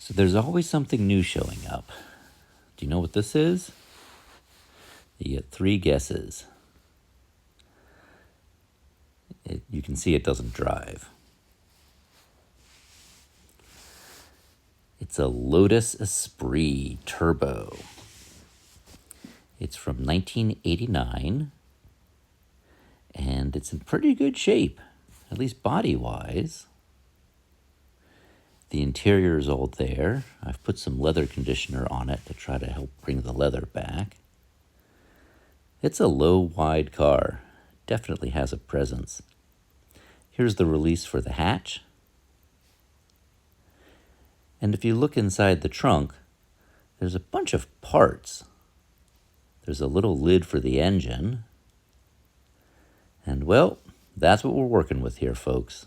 So there's always something new showing up. Do you know what this is? You get 3 guesses. You can see it doesn't drive. It's a Lotus Esprit Turbo. It's from 1989, and it's in pretty good shape, at least body-wise. The interior is all there. I've put some leather conditioner on it to try to help bring the leather back. It's a low, wide car. Definitely has a presence. Here's the release for the hatch. And if you look inside the trunk, there's a bunch of parts. There's a little lid for the engine. And well, that's what we're working with here, folks.